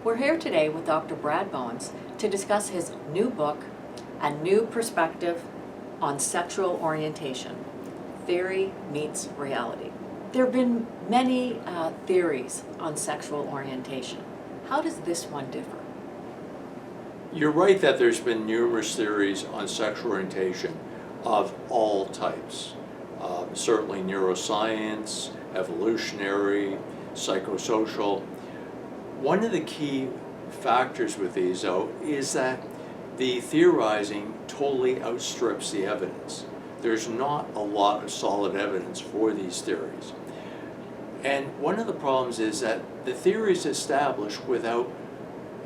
We're here today with Dr. Brad Bones to discuss his new book, A New Perspective on Sexual Orientation, Theory Meets Reality. There have been many theories on sexual orientation. How does this one differ? You're right that there's been numerous theories on sexual orientation of all types. Certainly neuroscience, evolutionary, psychosocial. One of the key factors with these, though, is that the theorizing totally outstrips the evidence. There's not a lot of solid evidence for these theories. And one of the problems is that the theory is established without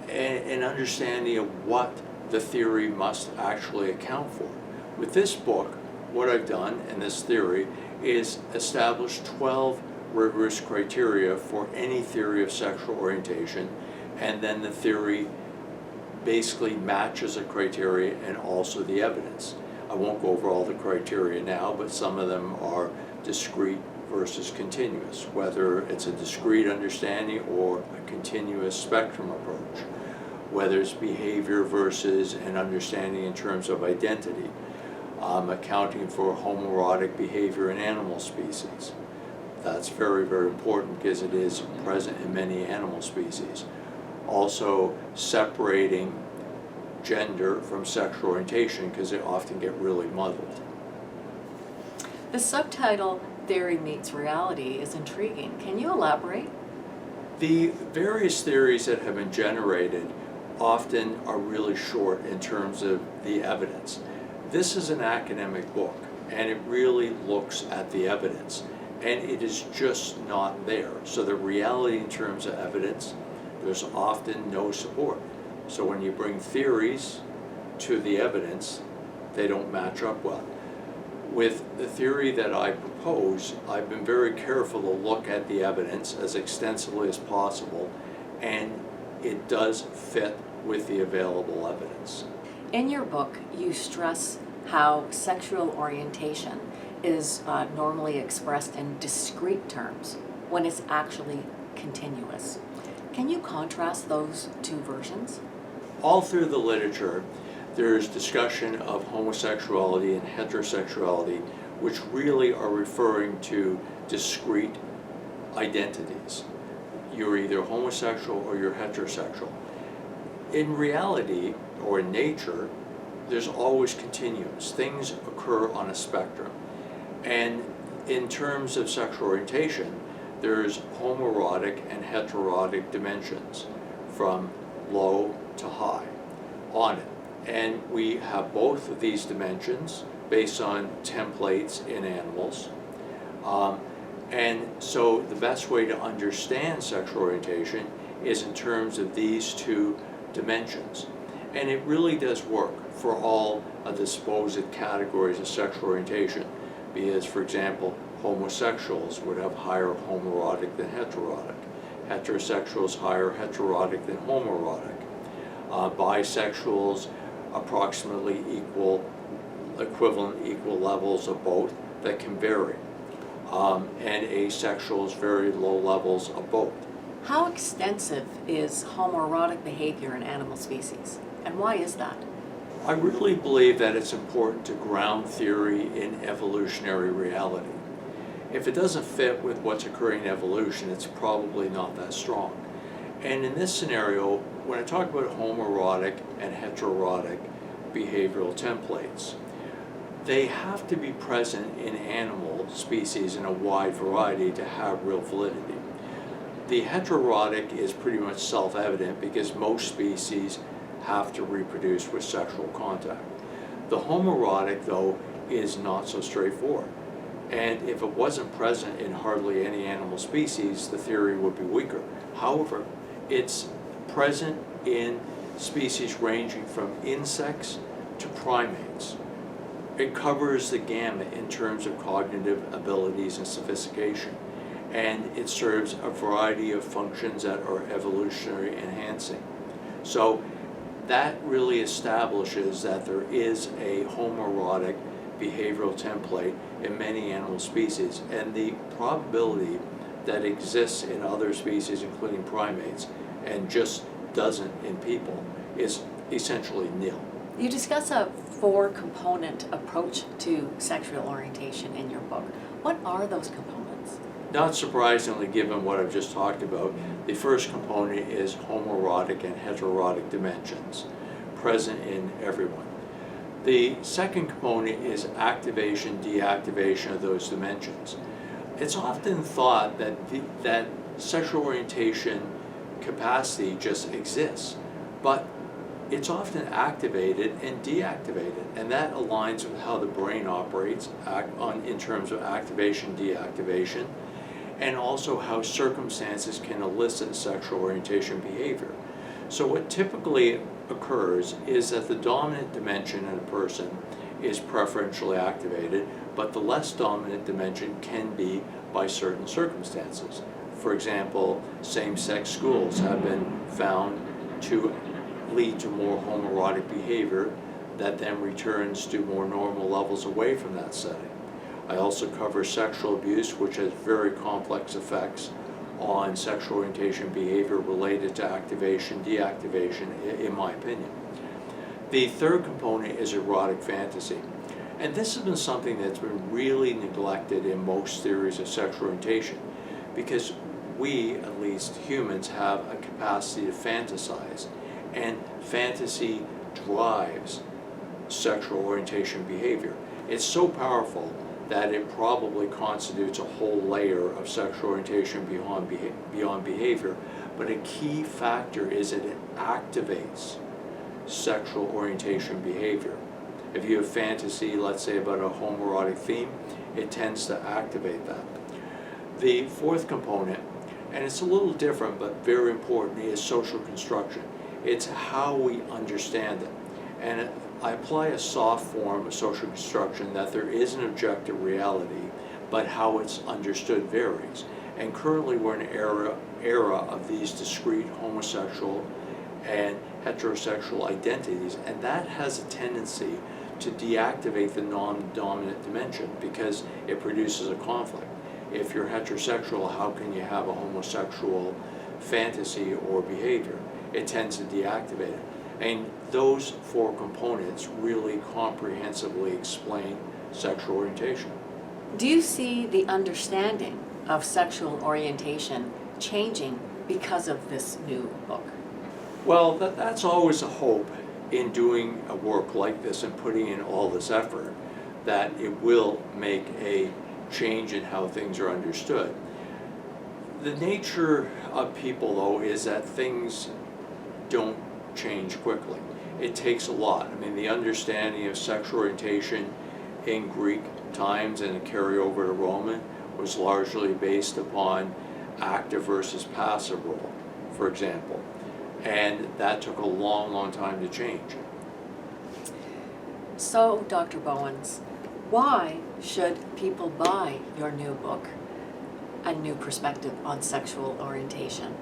an understanding of what the theory must actually account for. With this book, what I've done in this theory is establish 12 rigorous criteria for any theory of sexual orientation, and then the theory basically matches a criteria and also the evidence. I won't go over all the criteria now, but some of them are discrete versus continuous, whether it's a discrete understanding or a continuous spectrum approach, whether it's behavior versus an understanding in terms of identity, accounting for homoerotic behavior in animal species. That's very, very important because it is present in many animal species. Also, separating gender from sexual orientation because they often get really muddled. The subtitle, Theory Meets Reality, is intriguing. Can you elaborate? The various theories that have been generated often are really short in terms of the evidence. This is an academic book, and it really looks at the evidence, and it is just not there. So the reality in terms of evidence, there's often no support. So when you bring theories to the evidence, they don't match up well. With the theory that I propose, I've been very careful to look at the evidence as extensively as possible, and it does fit with the available evidence. In your book, you stress how sexual orientation is normally expressed in discrete terms when it's actually continuous. Can you contrast those two versions? All through the literature, there's discussion of homosexuality and heterosexuality, which really are referring to discrete identities. You're either homosexual or you're heterosexual. In reality, or in nature, there's always continuums. Things occur on a spectrum. And in terms of sexual orientation, there's homoerotic and heteroerotic dimensions from low to high on it. And we have both of these dimensions based on templates in animals. And so the best way to understand sexual orientation is in terms of these two dimensions. And it really does work for all of the supposed categories of sexual orientation, because, for example, homosexuals would have higher homoerotic than heteroerotic. Heterosexuals higher heteroerotic than homoerotic. Bisexuals approximately equivalent levels of both that can vary. And asexuals very low levels of both. How extensive is homoerotic behavior in animal species, and why is that? I really believe that it's important to ground theory in evolutionary reality. If it doesn't fit with what's occurring in evolution, it's probably not that strong. And in this scenario, when I talk about homoerotic and heteroerotic behavioral templates, they have to be present in animal species in a wide variety to have real validity. The heteroerotic is pretty much self-evident because most species have to reproduce with sexual contact. The homoerotic, though, is not so straightforward. And if it wasn't present in hardly any animal species, the theory would be weaker. However, it's present in species ranging from insects to primates. It covers the gamut in terms of cognitive abilities and sophistication. And it serves a variety of functions that are evolutionary enhancing. So that really establishes that there is a homoerotic behavioral template in many animal species, and the probability that exists in other species, including primates, and just doesn't in people is essentially nil. You discuss a 4-component approach to sexual orientation in your book. What are those components? Not surprisingly, given what I've just talked about, the first component is homoerotic and heteroerotic dimensions present in everyone. The second component is activation, deactivation of those dimensions. It's often thought that that sexual orientation capacity just exists, but it's often activated and deactivated, and that aligns with how the brain operates in terms of activation, deactivation, and also how circumstances can elicit sexual orientation behavior. So what typically occurs is that the dominant dimension in a person is preferentially activated, but the less dominant dimension can be by certain circumstances. For example, same-sex schools have been found to lead to more homoerotic behavior that then returns to more normal levels away from that setting. I also cover sexual abuse, which has very complex effects on sexual orientation behavior related to activation, deactivation, in my opinion. The third component is erotic fantasy. And this has been something that's been really neglected in most theories of sexual orientation, because we, at least humans, have a capacity to fantasize, and fantasy drives sexual orientation behavior. It's so powerful that it probably constitutes a whole layer of sexual orientation beyond behavior, but a key factor is that it activates sexual orientation behavior. If you have fantasy, let's say about a homoerotic theme, it tends to activate that. The fourth component, and it's a little different but very important, is social construction. It's how we understand it. And I apply a soft form of social construction that there is an objective reality, but how it's understood varies. And currently we're in an era of these discrete homosexual and heterosexual identities, and that has a tendency to deactivate the non-dominant dimension because it produces a conflict. If you're heterosexual, how can you have a homosexual fantasy or behavior? It tends to deactivate it. And those 4 components really comprehensively explain sexual orientation. Do you see the understanding of sexual orientation changing because of this new book? Well, that's always a hope in doing a work like this and putting in all this effort, that it will make a change in how things are understood. The nature of people, though, is that things don't change quickly. It takes a lot. I mean, the understanding of sexual orientation in Greek times and a carryover to Roman was largely based upon active versus passive role, for example. And that took a long, long time to change. So, Dr. Bowens, why should people buy your new book, A New Perspective on Sexual Orientation,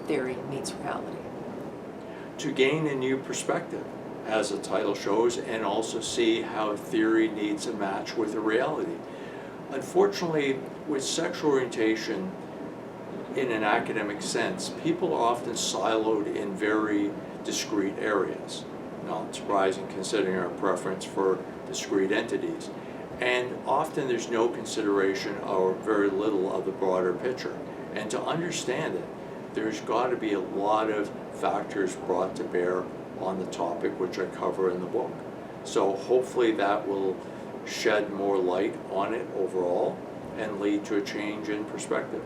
Theory Meets Reality? To gain a new perspective, as the title shows, and also see how theory needs a match with the reality. Unfortunately, with sexual orientation, in an academic sense, people are often siloed in very discrete areas. Not surprising considering our preference for discrete entities. And often there's no consideration or very little of the broader picture. And to understand it, there's got to be a lot of factors brought to bear on the topic, which I cover in the book. So hopefully that will shed more light on it overall and lead to a change in perspective.